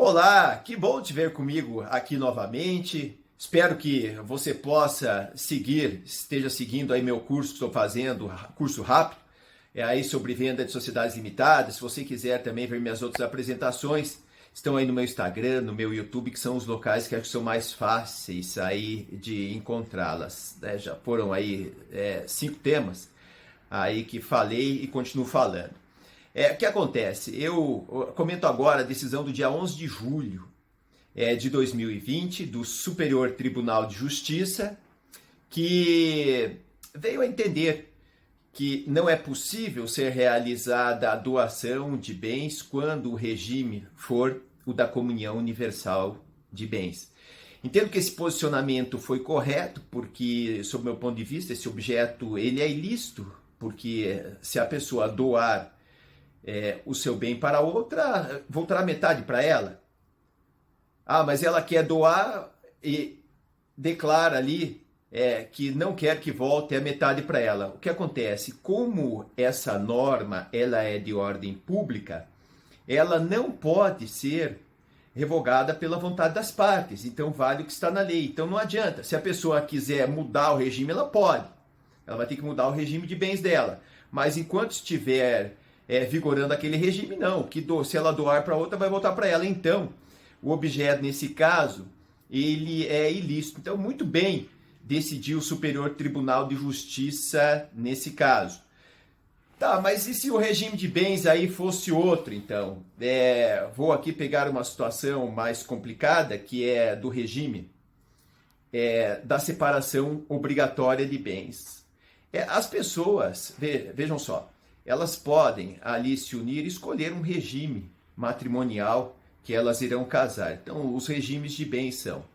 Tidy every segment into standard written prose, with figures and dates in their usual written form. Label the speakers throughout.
Speaker 1: Olá, que bom te ver comigo aqui novamente. Espero que você possa esteja seguindo aí meu curso que estou fazendo, curso rápido, aí sobre venda de sociedades limitadas. Se você quiser também ver minhas outras apresentações, estão aí no meu Instagram, no meu YouTube, que são os locais que acho que são mais fáceis aí de encontrá-las, né? Já foram aí 5 temas aí que falei e continuo falando. O que acontece? Eu comento agora a decisão do dia 11 de julho de 2020 do Superior Tribunal de Justiça, que veio a entender que não é possível ser realizada a doação de bens quando o regime for o da comunhão universal de bens. Entendo que esse posicionamento foi correto, porque, sob meu ponto de vista, esse objeto ele é ilícito, porque se a pessoa doar o seu bem para outra, voltará metade para ela. Ah, mas ela quer doar e declara ali que não quer que volte a metade para ela. O que acontece? Como essa norma ela é de ordem pública, ela não pode ser revogada pela vontade das partes. Então vale o que está na lei. Então não adianta. Se a pessoa quiser mudar o regime, ela pode. Ela vai ter que mudar o regime de bens dela. Mas enquanto estiver vigorando aquele regime, não. Se ela doar para outra, vai voltar para ela. Então, o objeto, nesse caso, ele é ilícito. Então, muito bem decidiu o Superior Tribunal de Justiça nesse caso. Tá, mas e se o regime de bens aí fosse outro, então? Vou aqui pegar uma situação mais complicada, que é do regime da separação obrigatória de bens. As pessoas, vejam só, elas podem ali se unir e escolher um regime matrimonial que elas irão casar. Então, os regimes de bens são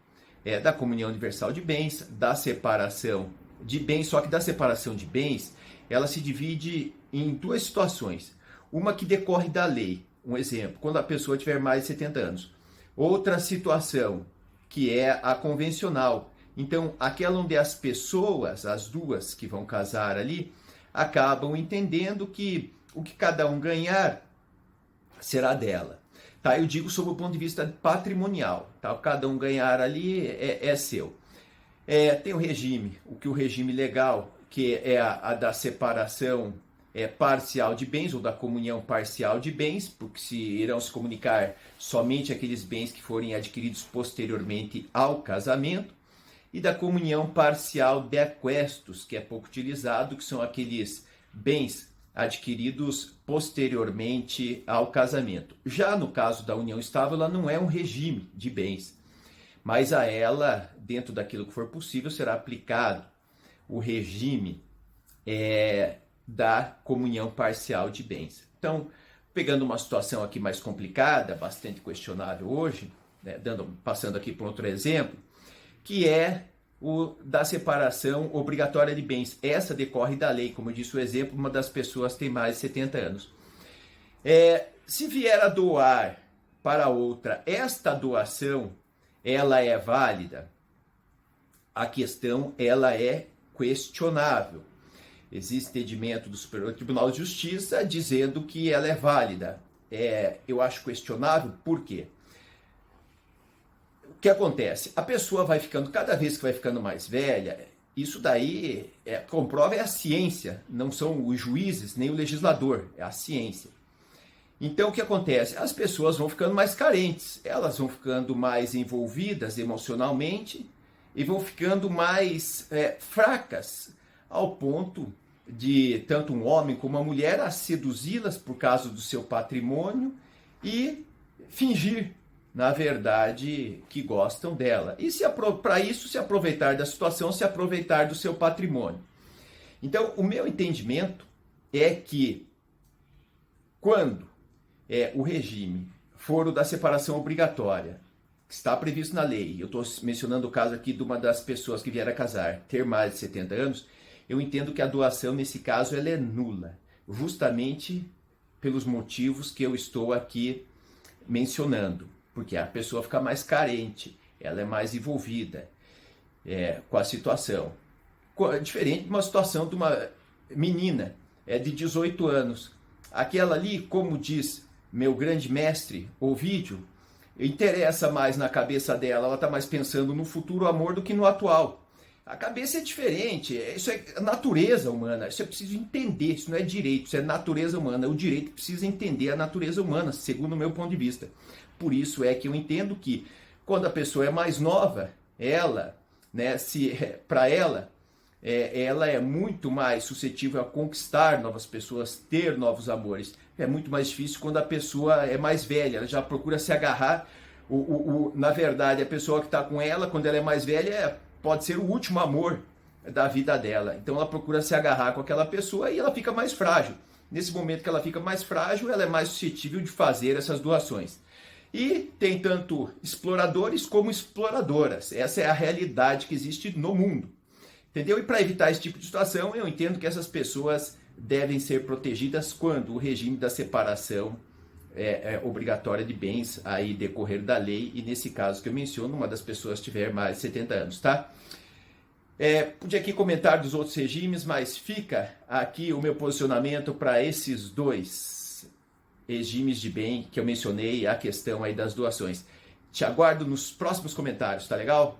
Speaker 1: da comunhão universal de bens, da separação de bens, só que da separação de bens, ela se divide em duas situações. Uma que decorre da lei, um exemplo, quando a pessoa tiver mais de 70 anos. Outra situação, que é a convencional. Então, aquela onde as pessoas, as duas que vão casar ali, acabam entendendo que o que cada um ganhar será dela. Tá? Eu digo sob o ponto de vista patrimonial. Tá? Cada um ganhar ali é seu. Tem o regime, o regime legal, que é a da separação parcial de bens, ou da comunhão parcial de bens, porque irão se comunicar somente aqueles bens que forem adquiridos posteriormente ao casamento, e da comunhão parcial de aquestos, que é pouco utilizado, que são aqueles bens adquiridos posteriormente ao casamento. Já no caso da união estável, ela não é um regime de bens, mas a ela, dentro daquilo que for possível, será aplicado o regime da comunhão parcial de bens. Então, pegando uma situação aqui mais complicada, bastante questionável hoje, né, passando aqui para outro exemplo, que é o da separação obrigatória de bens. Essa decorre da lei, como eu disse o exemplo, uma das pessoas tem mais de 70 anos. Se vier a doar para outra, esta doação, ela é válida? A questão, ela é questionável. Existe entendimento do Superior Tribunal de Justiça dizendo que ela é válida. Eu acho questionável, por quê? O que acontece? A pessoa vai ficando, cada vez que vai ficando mais velha, isso daí comprova a ciência, não são os juízes nem o legislador, é a ciência. Então o que acontece? As pessoas vão ficando mais carentes, elas vão ficando mais envolvidas emocionalmente e vão ficando mais fracas, ao ponto de tanto um homem como uma mulher a seduzi-las por causa do seu patrimônio e fingir, na verdade, que gostam dela. E para isso se aproveitar da situação, se aproveitar do seu patrimônio. Então, o meu entendimento é que quando o regime for o da separação obrigatória, que está previsto na lei, eu estou mencionando o caso aqui de uma das pessoas que vier a casar, ter mais de 70 anos, eu entendo que a doação, nesse caso, ela é nula, justamente pelos motivos que eu estou aqui mencionando. Porque a pessoa fica mais carente, ela é mais envolvida com a situação. Diferente de uma situação de uma menina de 18 anos. Aquela ali, como diz meu grande mestre Ovídio, interessa mais na cabeça dela, ela está mais pensando no futuro amor do que no atual. A cabeça é diferente, isso é natureza humana, isso é preciso entender, isso não é direito, isso é natureza humana. O direito precisa entender a natureza humana, segundo o meu ponto de vista. Por isso é que eu entendo que quando a pessoa é mais nova, ela, né, para ela, ela é muito mais suscetível a conquistar novas pessoas, ter novos amores. É muito mais difícil quando a pessoa é mais velha, ela já procura se agarrar. Na verdade, a pessoa que está com ela, quando ela é mais velha, pode ser o último amor da vida dela. Então ela procura se agarrar com aquela pessoa e ela fica mais frágil. Nesse momento que ela fica mais frágil, ela é mais suscetível de fazer essas doações. E tem tanto exploradores como exploradoras. Essa é a realidade que existe no mundo. Entendeu? E para evitar esse tipo de situação, eu entendo que essas pessoas devem ser protegidas quando o regime da separação é obrigatória de bens aí decorrer da lei, e nesse caso que eu menciono, uma das pessoas tiver mais de 70 anos, tá? Podia aqui comentar dos outros regimes, mas fica aqui o meu posicionamento para esses dois regimes de bem que eu mencionei, a questão aí das doações. Te aguardo nos próximos comentários, tá legal?